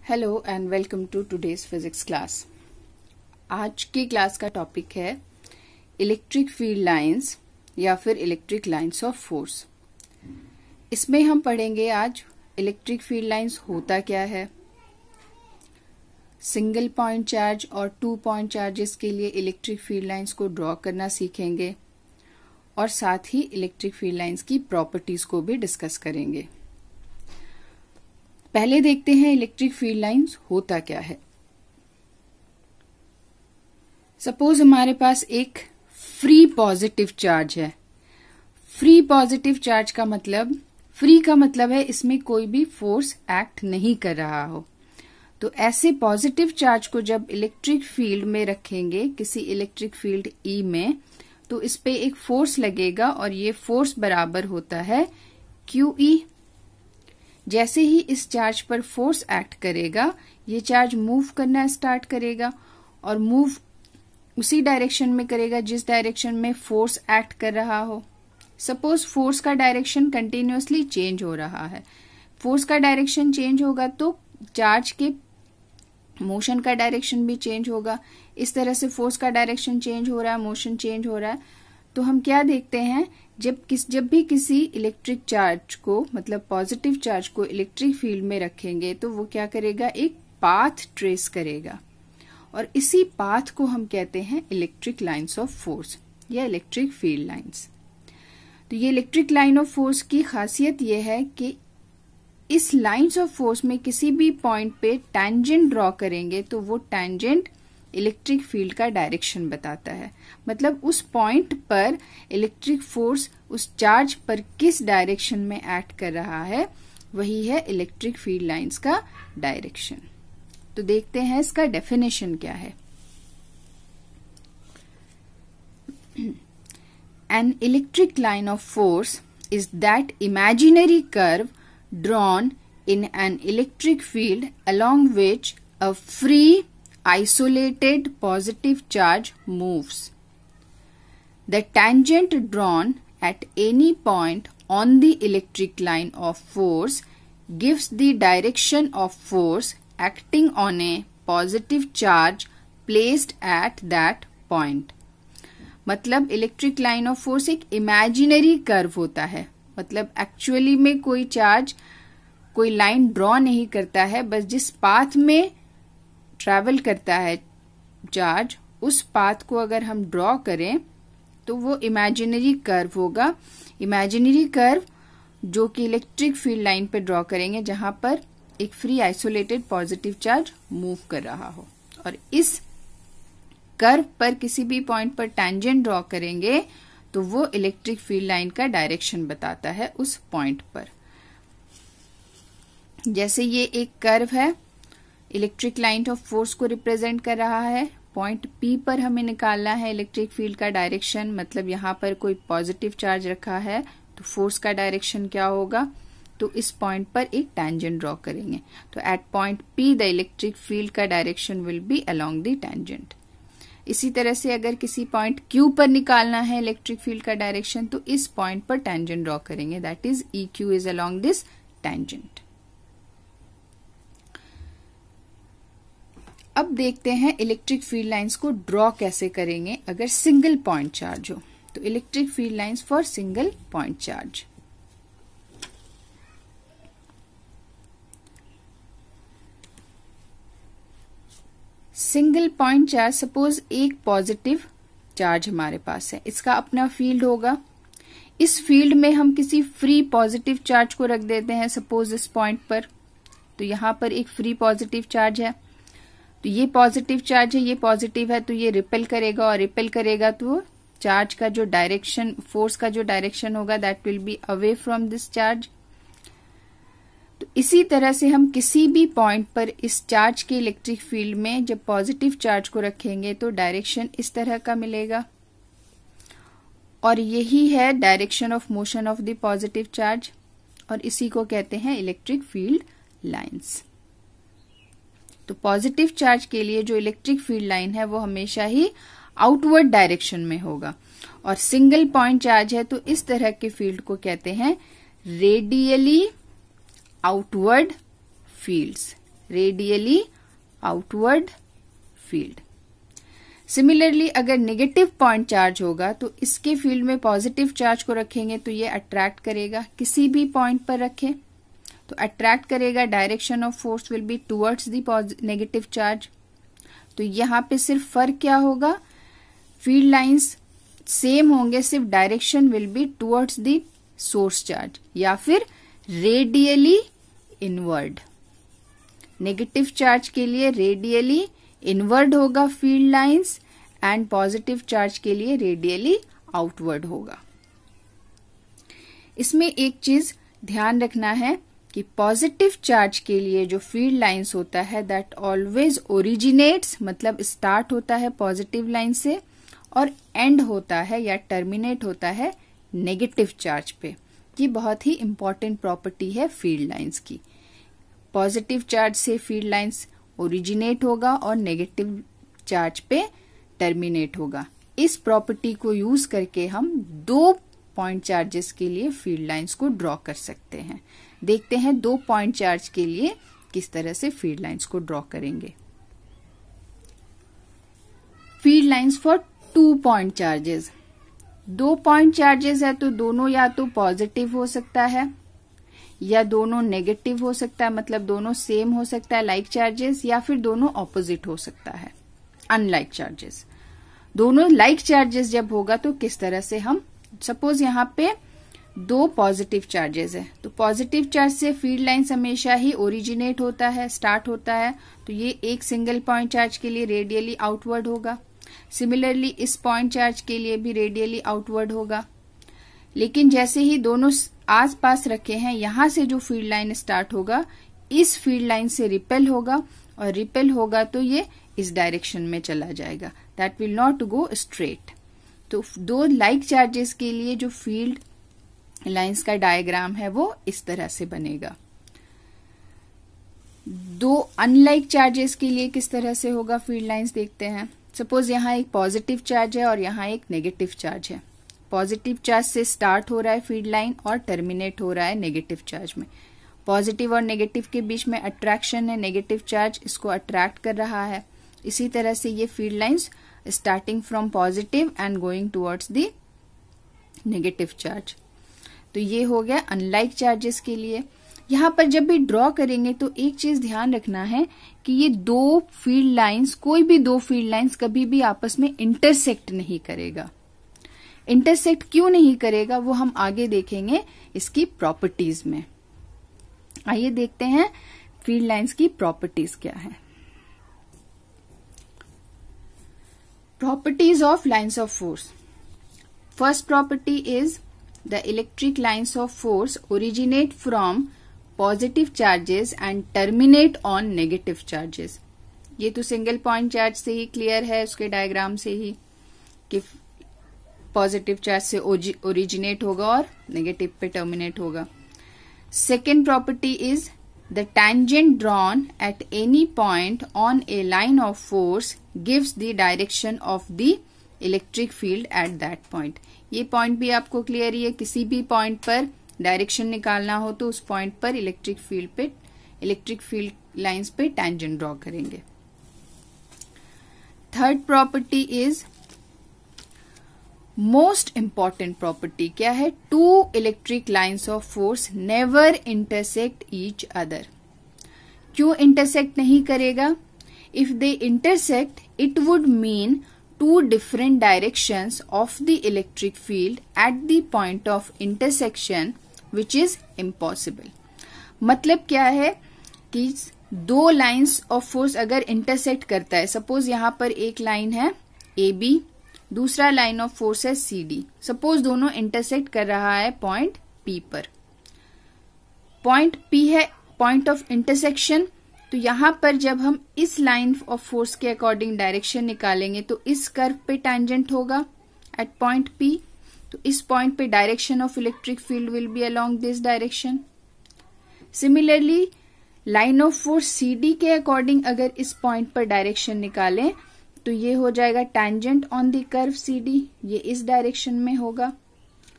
Hello and welcome to today's physics class. आज की class का टॉपिक है इलेक्ट्रिक फील्ड लाइंस या फिर इलेक्ट्रिक लाइंस ऑफ फोर्स। इसमें हम पढ़ेंगे आज इलेक्ट्रिक फील्ड लाइंस होता क्या है, सिंगल पॉइंट चार्ज और 2 पॉइंट चार्जेस के लिए इलेक्ट्रिक फील्ड लाइंस को ड्रॉ करना सीखेंगे और साथ ही इलेक्ट्रिक फील्ड लाइंस की प्रॉपर्टीज को भी डिस्कस करेंगे। पहले देखते हैं इलेक्ट्रिक फील्ड लाइंस होता क्या है। सपोज हमारे पास एक फ्री पॉजिटिव चार्ज है। फ्री पॉजिटिव चार्ज का मतलब, फ्री का मतलब है इसमें कोई भी फोर्स एक्ट नहीं कर रहा हो। तो ऐसे पॉजिटिव चार्ज को जब इलेक्ट्रिक फील्ड में रखेंगे, किसी इलेक्ट्रिक फील्ड ई में, तो इस पे एक फोर्स लगेगा और ये फोर्स बराबर होता है QE। जैसे ही इस चार्ज पर फोर्स एक्ट करेगा, ये चार्ज मूव करना स्टार्ट करेगा और मूव उसी डायरेक्शन में करेगा जिस डायरेक्शन में फोर्स एक्ट कर रहा हो। सपोज फोर्स का डायरेक्शन कंटिन्यूअसली चेंज हो रहा है। फोर्स का डायरेक्शन चेंज होगा तो चार्ज के मोशन का डायरेक्शन भी चेंज होगा। इस तरह से फोर्स का डायरेक्शन चेंज हो रहा है, मोशन चेंज हो रहा है। तो हम क्या देखते हैं, जब भी किसी इलेक्ट्रिक चार्ज को, मतलब पॉजिटिव चार्ज को इलेक्ट्रिक फील्ड में रखेंगे तो वो क्या करेगा, एक पाथ ट्रेस करेगा और इसी पाथ को हम कहते हैं इलेक्ट्रिक लाइंस ऑफ फोर्स या इलेक्ट्रिक फील्ड लाइंस। तो ये इलेक्ट्रिक लाइन ऑफ फोर्स की खासियत ये है कि इस लाइंस ऑफ फोर्स में किसी भी पॉइंट पे टैंजेंट ड्रॉ करेंगे तो वो टैंजेंट इलेक्ट्रिक फील्ड का डायरेक्शन बताता है। मतलब उस पॉइंट पर इलेक्ट्रिक फोर्स उस चार्ज पर किस डायरेक्शन में एक्ट कर रहा है, वही है इलेक्ट्रिक फील्ड लाइंस का डायरेक्शन। तो देखते हैं इसका डेफिनेशन क्या है। An electric line of force is that imaginary curve drawn in an electric field along which a free isolated positive charge moves. The tangent drawn at any point on the electric line of force gives the direction of force acting on a positive charge placed at that point. मतलब electric line of force एक imaginary curve होता है। मतलब actually में कोई charge, कोई line draw नहीं करता है, बस जिस पाथ में ट्रैवल करता है चार्ज, उस पाथ को अगर हम ड्रॉ करें तो वो इमेजिनरी कर्व होगा। इमेजिनरी कर्व जो कि इलेक्ट्रिक फील्ड लाइन पे ड्रॉ करेंगे जहां पर एक free isolated positive charge move कर रहा हो, और इस कर्व पर किसी भी पॉइंट पर टैंजेंट ड्रॉ करेंगे तो वो इलेक्ट्रिक फील्ड लाइन का डायरेक्शन बताता है उस पॉइंट पर। जैसे ये एक कर्व है, इलेक्ट्रिक लाइन ऑफ फोर्स को रिप्रेजेंट कर रहा है। पॉइंट P पर हमें निकालना है इलेक्ट्रिक फील्ड का डायरेक्शन। मतलब यहां पर कोई पॉजिटिव चार्ज रखा है तो फोर्स का डायरेक्शन क्या होगा, तो इस पॉइंट पर एक टैंजेंट ड्रॉ करेंगे। तो at point P the electric field का direction will be along the tangent. इसी तरह से अगर किसी पॉइंट Q पर निकालना है इलेक्ट्रिक फील्ड का डायरेक्शन तो इस पॉइंट पर टैंजेंट ड्रॉ करेंगे, that is EQ is along this tangent. अब देखते हैं इलेक्ट्रिक फील्ड लाइंस को ड्रॉ कैसे करेंगे अगर सिंगल पॉइंट चार्ज हो। तो electric field lines for single point charge. Single point charge, suppose एक पॉजिटिव चार्ज हमारे पास है, इसका अपना फील्ड होगा। इस फील्ड में हम किसी फ्री पॉजिटिव चार्ज को रख देते हैं, सपोज इस पॉइंट पर। तो यहां पर एक फ्री पॉजिटिव चार्ज है, तो ये पॉजिटिव चार्ज है, ये पॉजिटिव है, तो ये रिपेल करेगा और रिपेल करेगा तो चार्ज का जो डायरेक्शन, फोर्स का जो डायरेक्शन होगा, that will be away from this charge. तो इसी तरह से हम किसी भी पॉइंट पर इस चार्ज के इलेक्ट्रिक फील्ड में जब पॉजिटिव चार्ज को रखेंगे तो डायरेक्शन इस तरह का मिलेगा, और यही है direction of motion of the positive charge, और इसी को कहते हैं इलेक्ट्रिक फील्ड लाइंस। तो पॉजिटिव चार्ज के लिए जो इलेक्ट्रिक फील्ड लाइन है वो हमेशा ही आउटवर्ड डायरेक्शन में होगा, और सिंगल पॉइंट चार्ज है तो इस तरह के फील्ड को कहते हैं radially outward fields. Radially outward field. Similarly अगर नेगेटिव पॉइंट चार्ज होगा तो इसके फील्ड में पॉजिटिव चार्ज को रखेंगे तो ये अट्रैक्ट करेगा, किसी भी पॉइंट पर रखें तो अट्रैक्ट करेगा, direction of force will be towards the negative charge. तो यहाँ पे सिर्फ फर्क क्या होगा, फील्ड लाइंस सेम होंगे, सिर्फ direction will be towards the source charge या फिर रेडियली इनवर्ड। नेगेटिव चार्ज के लिए रेडियली इनवर्ड होगा field lines and positive charge के लिए रेडियली आउटवर्ड होगा। इसमें एक चीज ध्यान रखना है कि पॉजिटिव चार्ज के लिए जो फील्ड लाइंस होता है दैट ऑलवेज ओरिजिनेट्स, मतलब स्टार्ट होता है पॉजिटिव लाइन से और एंड होता है या टर्मिनेट होता है नेगेटिव चार्ज पे। ये बहुत ही इंपॉर्टेंट प्रॉपर्टी है फील्ड लाइंस की। पॉजिटिव चार्ज से फील्ड लाइंस ओरिजिनेट होगा और नेगेटिव चार्ज पे टर्मिनेट होगा। इस प्रॉपर्टी को यूज करके हम 2 पॉइंट चार्जेस के लिए फील्ड लाइंस को ड्रॉ कर सकते हैं। देखते हैं 2 पॉइंट चार्ज के लिए किस तरह से फील्ड लाइंस को ड्रॉ करेंगे। Field lines for 2 point charges. 2 point charges है तो दोनों या तो पॉजिटिव हो सकता है या दोनों नेगेटिव हो सकता है, मतलब दोनों सेम हो सकता है लाइक चार्जेस, या फिर दोनों ऑपोजिट हो सकता है अनलाइक चार्जेस। दोनों लाइक चार्जेस जब होगा तो किस तरह से हम, सपोज यहाँ पे 2 पॉजिटिव चार्जेस है तो पॉजिटिव चार्ज से फील्ड लाइंस हमेशा ही ओरिजिनेट होता है, स्टार्ट होता है, तो ये एक सिंगल पॉइंट चार्ज के लिए रेडियली आउटवर्ड होगा। सिमिलरली इस पॉइंट चार्ज के लिए भी रेडियली आउटवर्ड होगा। लेकिन जैसे ही दोनों आस पास रखे हैं, यहां से जो फील्ड लाइन स्टार्ट होगा इस फील्ड लाइन से रिपेल होगा और रिपेल होगा तो ये इस डायरेक्शन में चला जाएगा, that will not go straight. तो 2 लाइक चार्जेस के लिए जो फील्ड लाइंस का डायग्राम है वो इस तरह से बनेगा। 2 अनलाइक चार्जेस के लिए किस तरह से होगा फील्ड लाइंस देखते हैं। सपोज यहाँ एक पॉजिटिव चार्ज है और यहाँ एक नेगेटिव चार्ज है। पॉजिटिव चार्ज से स्टार्ट हो रहा है फील्ड लाइन और टर्मिनेट हो रहा है नेगेटिव चार्ज में। पॉजिटिव और नेगेटिव के बीच में अट्रैक्शन है, नेगेटिव चार्ज इसको अट्रैक्ट कर रहा है। इसी तरह से ये field lines starting from positive and going towards the negative charge. तो ये हो गया अनलाइक चार्जेस के लिए। यहाँ पर जब भी ड्रॉ करेंगे तो एक चीज ध्यान रखना है कि ये 2 फील्ड लाइंस, कोई भी 2 फील्ड लाइंस कभी भी आपस में इंटरसेक्ट नहीं करेगा। इंटरसेक्ट क्यों नहीं करेगा वो हम आगे देखेंगे इसकी प्रॉपर्टीज में। आइए देखते हैं फील्ड लाइंस की प्रॉपर्टीज क्या है। Properties of lines of force. First property is the electric lines of force originate from positive charges and terminate on negative charges. ये तो सिंगल पॉइंट चार्ज से ही क्लियर है, उसके डायग्राम से ही, कि पॉजिटिव चार्ज से ओरिजिनेट होगा और नेगेटिव पे टर्मिनेट होगा। Second property is the tangent drawn at any point on a line of force gives the direction of the electric field at that point। ये पॉइंट भी आपको क्लियर ही है, किसी भी पॉइंट पर डायरेक्शन निकालना हो तो उस पॉइंट पर इलेक्ट्रिक फील्ड लाइंस पे tangent ड्रॉ करेंगे। Third property is most important property, क्या है, 2 electric lines of force never intersect each other. क्यों इंटरसेक्ट नहीं करेगा? If they intersect it would mean 2 different directions of the electric field at the point of intersection which is impossible. मतलब क्या है कि 2 lines of force अगर intersect करता है, सपोज यहां पर एक लाइन है AB, दूसरा लाइन ऑफ फोर्स है CD। सपोज दोनों इंटरसेक्ट कर रहा है पॉइंट P पर। पॉइंट P है पॉइंट ऑफ इंटरसेक्शन, तो यहां पर जब हम इस लाइन ऑफ फोर्स के अकॉर्डिंग डायरेक्शन निकालेंगे तो इस कर्व पे टैंजेंट होगा एट पॉइंट P। तो इस पॉइंट पे direction of electric field will be along this direction. Similarly line of force CD के अकॉर्डिंग अगर इस पॉइंट पर डायरेक्शन निकालें तो ये हो जाएगा tangent on the curve CD, ये इस डायरेक्शन में होगा।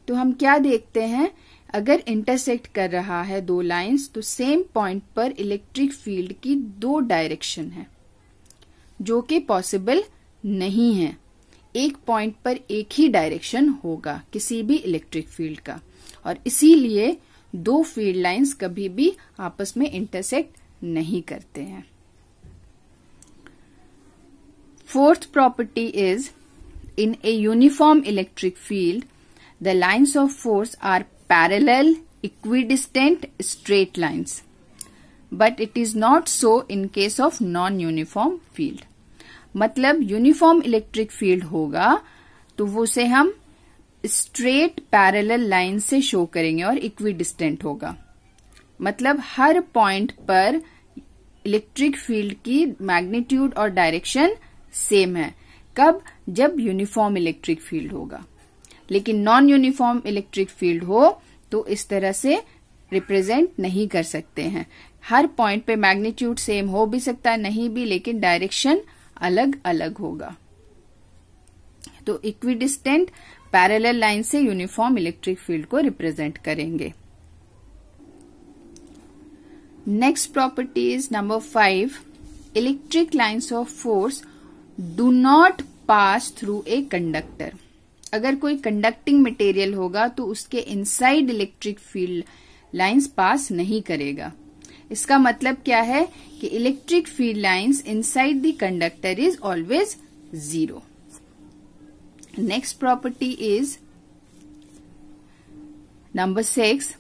तो हम क्या देखते हैं, अगर इंटरसेक्ट कर रहा है दो लाइंस तो सेम पॉइंट पर इलेक्ट्रिक फील्ड की दो डायरेक्शन है, जो कि पॉसिबल नहीं है। एक पॉइंट पर एक ही डायरेक्शन होगा किसी भी इलेक्ट्रिक फील्ड का, और इसीलिए दो फील्ड लाइंस कभी भी आपस में इंटरसेक्ट नहीं करते हैं। Fourth property is, in a uniform electric field, the lines of force are parallel, equidistant, straight lines. But it is not so in case of non-uniform field. मतलब यूनिफॉर्म इलेक्ट्रिक फील्ड होगा तो वो उसे हम straight parallel line से show करेंगे और equidistant होगा। मतलब हर पॉइंट पर इलेक्ट्रिक फील्ड की मैग्नीट्यूड और डायरेक्शन सेम है। कब? जब यूनिफॉर्म इलेक्ट्रिक फील्ड होगा। लेकिन नॉन यूनिफॉर्म इलेक्ट्रिक फील्ड हो तो इस तरह से रिप्रेजेंट नहीं कर सकते हैं। हर पॉइंट पे मैग्नीट्यूड सेम हो भी सकता है, नहीं भी, लेकिन डायरेक्शन अलग अलग होगा। तो इक्विडिस्टेंट पैरेलल लाइन से यूनिफॉर्म इलेक्ट्रिक फील्ड को रिप्रेजेंट करेंगे। Next property is number 5, electric lines of force do not pass through a conductor. अगर कोई कंडक्टिंग मटेरियल होगा तो उसके inside electric field lines pass नहीं करेगा। इसका मतलब क्या है कि electric field lines inside the conductor is always 0। Next property is number 6,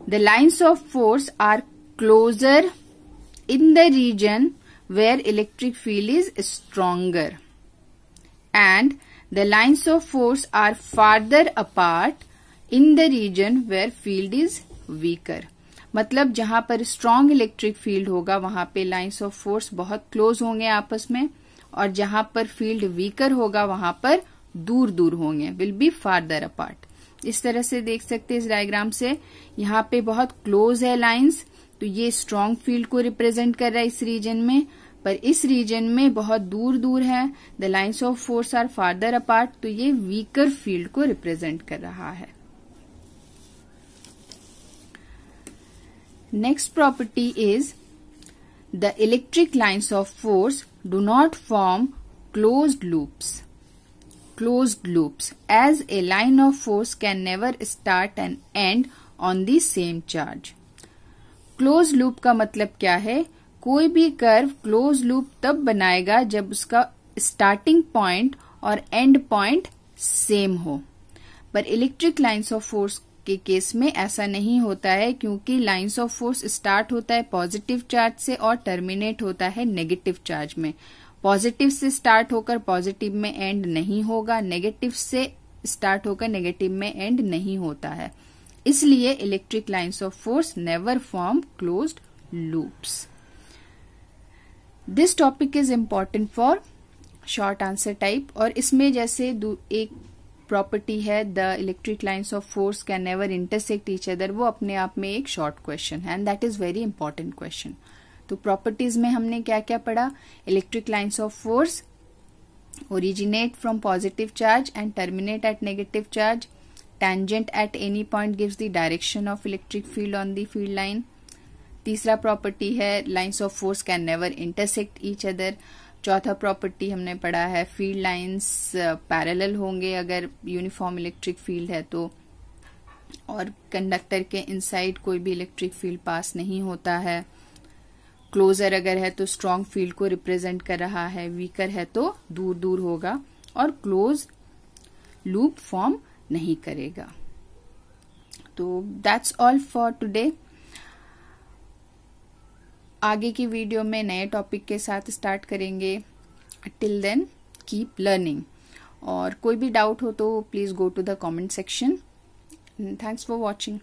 the lines of force are closer in the region where electric field is stronger, and the lines of force are farther apart in the region where field is weaker. मतलब जहां पर strong electric field होगा वहां पे lines of force बहुत close होंगे आपस में, और जहां पर फील्ड वीकर होगा वहां पर दूर दूर होंगे, विल बी फार्दर अपार्ट। इस तरह से देख सकते हैं इस डायग्राम से, यहाँ पे बहुत क्लोज है लाइंस, तो ये स्ट्रॉन्ग फील्ड को रिप्रेजेंट कर रहा है इस रीजन में, पर इस रीजन में बहुत दूर दूर है, the lines of force are farther apart, तो ये वीकर फील्ड को रिप्रेजेंट कर रहा है। Next property is, the electric lines of force do not form closed loops. Closed loops, as a line of force can never start and end on the same charge. Close loop का मतलब क्या है? कोई भी curve close loop तब बनाएगा जब उसका स्टार्टिंग पॉइंट और एंड पॉइंट सेम हो, पर इलेक्ट्रिक लाइंस ऑफ फोर्स के केस में ऐसा नहीं होता है, क्योंकि लाइंस ऑफ फोर्स स्टार्ट होता है पॉजिटिव चार्ज से और टर्मिनेट होता है नेगेटिव चार्ज में। पॉजिटिव से स्टार्ट होकर पॉजिटिव में एंड नहीं होगा, नेगेटिव से स्टार्ट होकर नेगेटिव में एंड नहीं होता है। इसलिए electric lines of force never form closed loops. This topic is important for short answer type, और इसमें जैसे एक प्रॉपर्टी है the electric lines of force can never intersect each other, वो अपने आप में एक शॉर्ट क्वेश्चन है and that is very important question. तो प्रॉपर्टीज में हमने क्या क्या पढ़ा? Electric lines of force originate from positive charge and terminate at negative charge, tangent at any point gives the direction of electric field on the field line. तीसरा property है lines of force can never intersect each other. चौथा property हमने पढ़ा है field lines parallel होंगे अगर uniform electric field है तो, और कंडक्टर के इनसाइड कोई भी इलेक्ट्रिक फील्ड पास नहीं होता है। क्लोजर अगर है तो स्ट्रॉन्ग फील्ड को रिप्रेजेंट कर रहा है, वीकर है तो दूर दूर होगा, और क्लोज लूप फॉर्म नहीं करेगा। तो दैट्स ऑल फॉर टुडे। आगे की वीडियो में नए टॉपिक के साथ स्टार्ट करेंगे। टिल देन कीप लर्निंग, और कोई भी डाउट हो तो please go to the comment section. Thanks for watching.